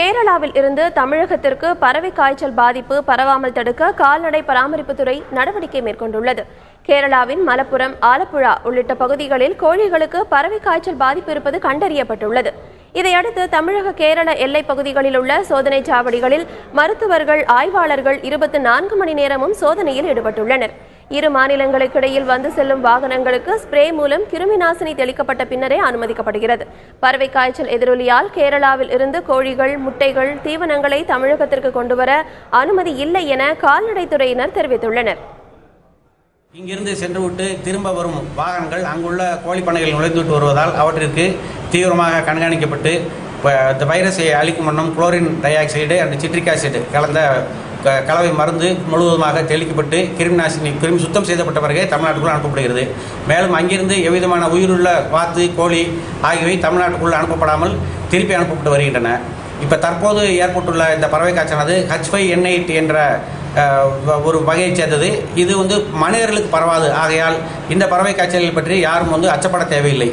கேரளாவில் இருந்து தமிழகத்திற்கு பறவை காய்ச்சல் பாதிப்பு பரவாமல் தடுக்க கால்நடை பராமரிப்புத்துறை நடவடிக்கை மேற்கொண்டுள்ளது. கேரளாவின் மலப்புரம், ஆலப்புழா உள்ளிட்ட பகுதிகளில் கோழிகளுக்கு பறவை காய்ச்சல் பாதிப்பு இருப்பது கண்டறியப்பட்டுள்ளது. இதையடுத்து தமிழக கேரள எல்லைப் பகுதிகளில் உள்ள சோதனை சாவடிகளில் மருத்துவர்கள், ஆய்வாளர்கள் 24 மணி நேரமும் சோதனையில் ஈடுபட்டுள்ளனர். இரு மாநிலங்களுக்கு இடையில் வந்து செல்லும் வாகனங்களுக்கு ஸ்ப்ரே மூலம் கிருமி நாசினி தெளிக்கப்பட்ட பின்னரே அனுமதிக்கப்படுகிறது. பறவை காய்ச்சல் எதிரொலியால் கேரளாவில் இருந்து கோழிகள், முட்டைகள், தீவனங்களை தமிழகத்திற்கு கொண்டுவர அனுமதி இல்லை என கால்நடைத்துறையினர் தெரிவித்துள்ளனர். இங்கிருந்து சென்றுவிட்டு திரும்ப வரும் வாகனங்கள் அங்குள்ள கோழிப்பண்ணைகள் நுழைந்துவிட்டு வருவதால் அவற்றிற்கு தீவிரமாக கண்காணிக்கப்பட்டு இந்த வைரஸை அழிக்கும் வண்ணம் chlorine di oxide and citric acid கலந்த கலவை மருந்து முழுவதுமாக தெளிக்கப்பட்டு கிருமி சுத்தம் செய்யப்பட்ட பிறகு தமிழ்நாட்டுக்குள் அனுப்பப்படுகிறது. மேலும் அங்கிருந்து எவ்விதமான உயிருள்ள வாத்து, கோழி ஆகியவை தமிழ்நாட்டுக்குள் அனுப்பப்படாமல் திருப்பி அனுப்பப்பட்டு வருகின்றன. இப்போ தற்போது ஏற்பட்டுள்ள இந்த பறவை காய்ச்சலானது H5N8 என்ற ஒரு வகையைச் சேர்ந்தது. இது மனிதர்களுக்கு பரவாது. ஆகையால் இந்த பறவை காய்ச்சலை பற்றி யாரும் அச்சப்பட தேவையில்லை.